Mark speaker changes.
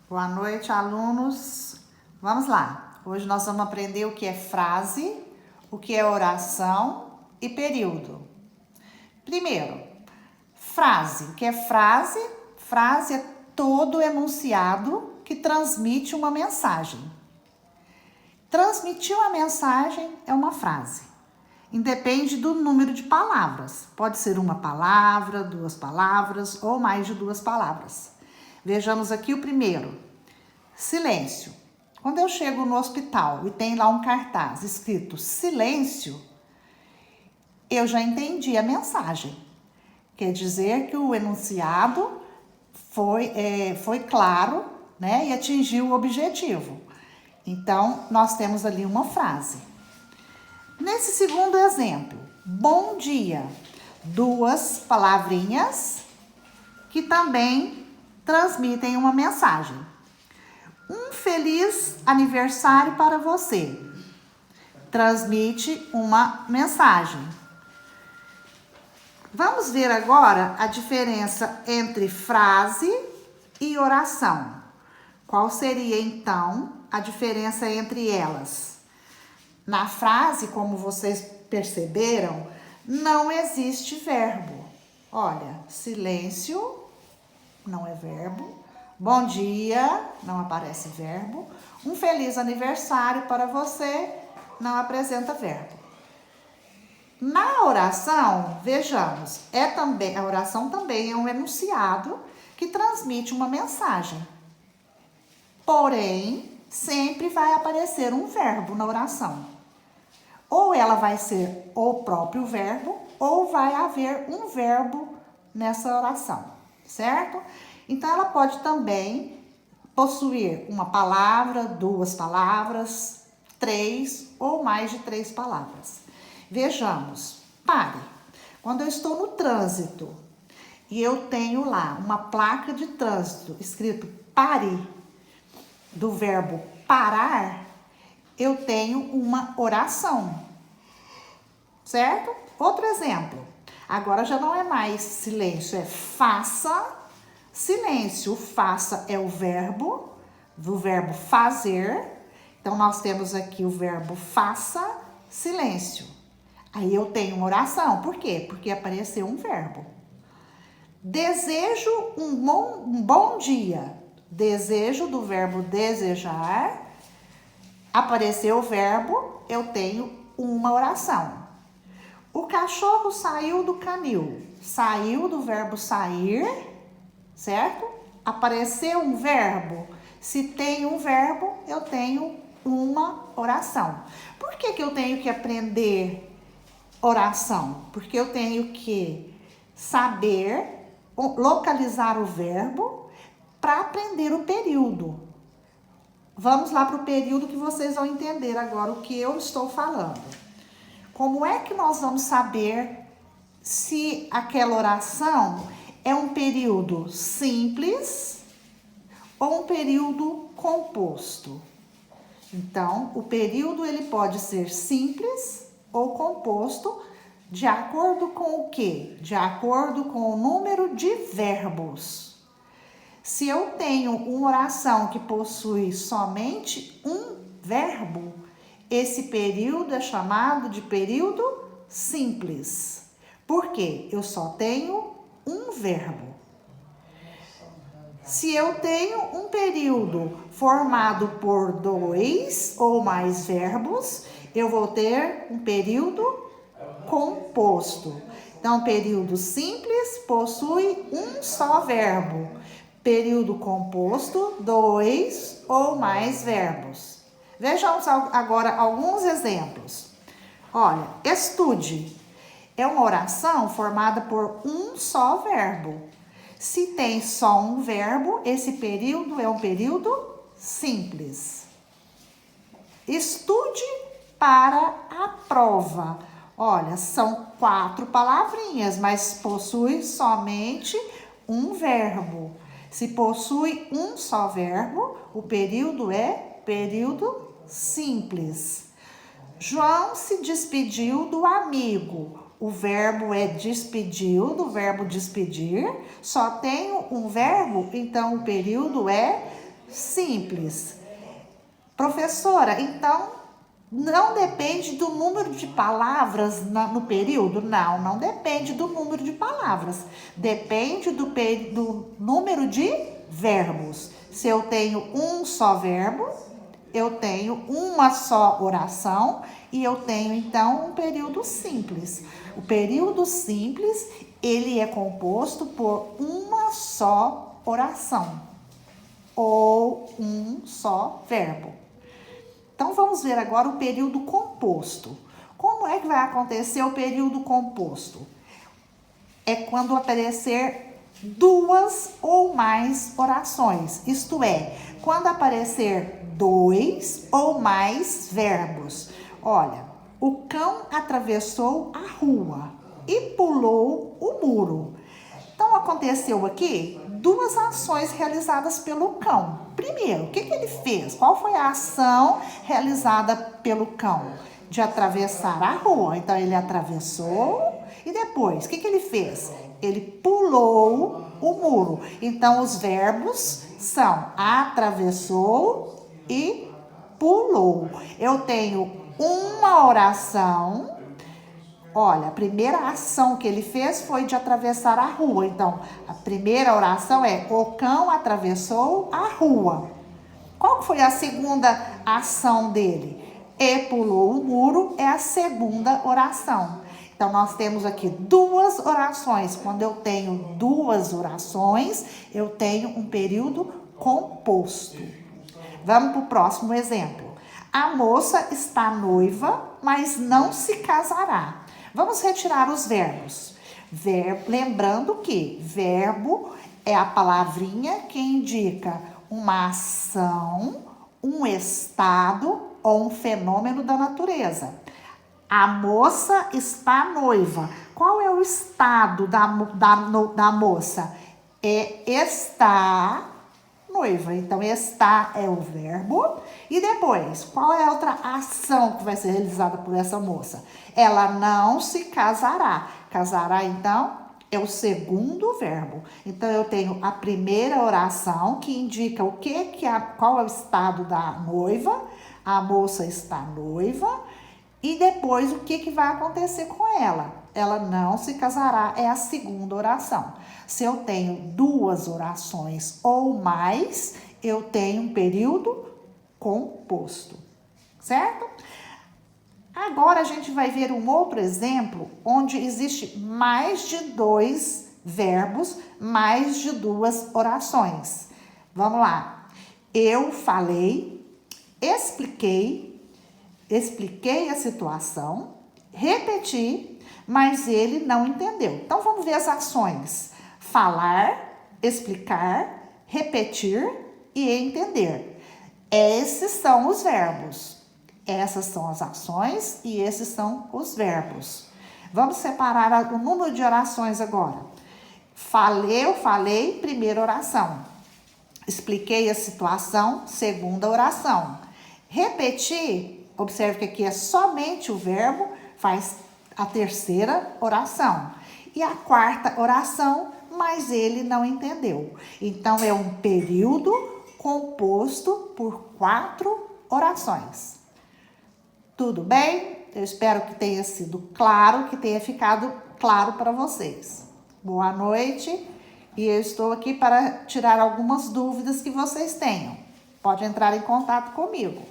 Speaker 1: Boa noite, alunos. Vamos lá. Hoje nós vamos aprender o que é frase, o que é oração e período. Primeiro, frase. O que é frase? Frase é todo enunciado que transmite uma mensagem. Transmitir uma mensagem é uma frase. Independe do número de palavras. Pode ser uma palavra, duas palavras ou mais de duas palavras. Vejamos aqui o primeiro. Silêncio. Quando eu chego no hospital e tem lá um cartaz escrito silêncio, eu já entendi a mensagem. Quer dizer que o enunciado foi claro, né, e atingiu o objetivo. Então, nós temos ali uma frase. Nesse segundo exemplo, bom dia. Duas palavrinhas que também transmitem uma mensagem. Um feliz aniversário para você. Transmite uma mensagem. Vamos ver agora a diferença entre frase e oração. Qual seria, então, a diferença entre elas? Na frase, como vocês perceberam, não existe verbo. Olha, silêncio não é verbo. Bom dia, não aparece verbo. Um feliz aniversário para você, não apresenta verbo. Na oração, vejamos, a oração também é um enunciado que transmite uma mensagem. Porém, sempre vai aparecer um verbo na oração. Ou ela vai ser o próprio verbo, ou vai haver um verbo nessa oração, certo? Então, ela pode também possuir uma palavra, duas palavras, três ou mais de três palavras. Vejamos, pare. Quando eu estou no trânsito e eu tenho lá uma placa de trânsito escrito pare, do verbo parar, eu tenho uma oração, certo? Outro exemplo. Agora já não é mais silêncio, é faça silêncio. O faça é o verbo, do verbo fazer. Então, nós temos aqui o verbo faça silêncio. Aí eu tenho uma oração. Por quê? Porque apareceu um verbo. Desejo um bom dia. Desejo do verbo desejar. Apareceu o verbo, eu tenho uma oração. O cachorro saiu do canil. Saiu do verbo sair, certo? Apareceu um verbo. Se tem um verbo, eu tenho uma oração. Por que eu tenho que aprender oração? Porque eu tenho que saber localizar o verbo para aprender o período. Vamos lá para o período que vocês vão entender agora o que eu estou falando. Como é que nós vamos saber se aquela oração é um período simples ou um período composto? Então, o período ele pode ser simples ou composto de acordo com o quê? De acordo com o número de verbos. Se eu tenho uma oração que possui somente um verbo, esse período é chamado de período simples. Por quê? Eu só tenho um verbo. Se eu tenho um período formado por dois ou mais verbos, eu vou ter um período composto. Então, período simples possui um só verbo. Período composto, dois ou mais verbos. Vejamos agora alguns exemplos. Olha, estude. É uma oração formada por um só verbo. Se tem só um verbo, esse período é um período simples. Estude para a prova. Olha, são 4 palavrinhas, mas possui somente um verbo. Se possui um só verbo, o período é período simples. João se despediu do amigo. O verbo é despediu, do verbo despedir. Só tem um verbo, então o período é simples. Professora, então não depende do número de palavras no período? Não, não depende do número de palavras. Depende do número de verbos. Se eu tenho um só verbo, eu tenho uma só oração e eu tenho então um período simples. O período simples, ele é composto por uma só oração ou um só verbo. Então vamos ver agora o período composto. Como é que vai acontecer o período composto? É quando aparecer duas ou mais orações, isto é, quando aparecer dois ou mais verbos. Olha, o cão atravessou a rua e pulou o muro. Então aconteceu aqui duas ações realizadas pelo cão. Primeiro, o que ele fez? Qual foi a ação realizada pelo cão? De atravessar a rua. Então ele atravessou e depois, o que ele fez? Ele pulou o muro. Então os verbos são atravessou e pulou. Eu tenho uma oração. Olha, a primeira ação que ele fez foi de atravessar a rua. Então, a primeira oração é: o cão atravessou a rua. Qual foi a segunda ação dele? E pulou o muro é a segunda oração. Então, nós temos aqui duas orações. Quando eu tenho duas orações, eu tenho um período composto. Vamos para o próximo exemplo. A moça está noiva, mas não se casará. Vamos retirar os verbos. Lembrando que verbo é a palavrinha que indica uma ação, um estado ou um fenômeno da natureza. A moça está noiva. Qual é o estado da moça? É estar noiva. Então, está é o verbo. E depois, qual é a outra ação que vai ser realizada por essa moça? Ela não se casará. Casará, então, é o segundo verbo. Então, eu tenho a primeira oração que indica qual é o estado da noiva. A moça está noiva. E depois, o que vai acontecer com ela? Ela não se casará, é a segunda oração. Se eu tenho duas orações ou mais, eu tenho um período composto, certo? Agora a gente vai ver um outro exemplo onde existe mais de dois verbos, mais de duas orações. Vamos lá. Eu falei, expliquei a situação, repeti, mas ele não entendeu. Então vamos ver as ações: falar, explicar, repetir e entender. Esses são os verbos. Essas são as ações e esses são os verbos. Vamos separar o número de orações agora. Eu falei, primeira oração. Expliquei a situação, segunda oração. Repetir, observe que aqui é somente o verbo, faz a terceira oração. E a quarta oração, mas ele não entendeu. Então, é um período composto por 4 orações. Tudo bem? Eu espero que tenha sido claro, que tenha ficado claro para vocês. Boa noite e eu estou aqui para tirar algumas dúvidas que vocês tenham. Pode entrar em contato comigo.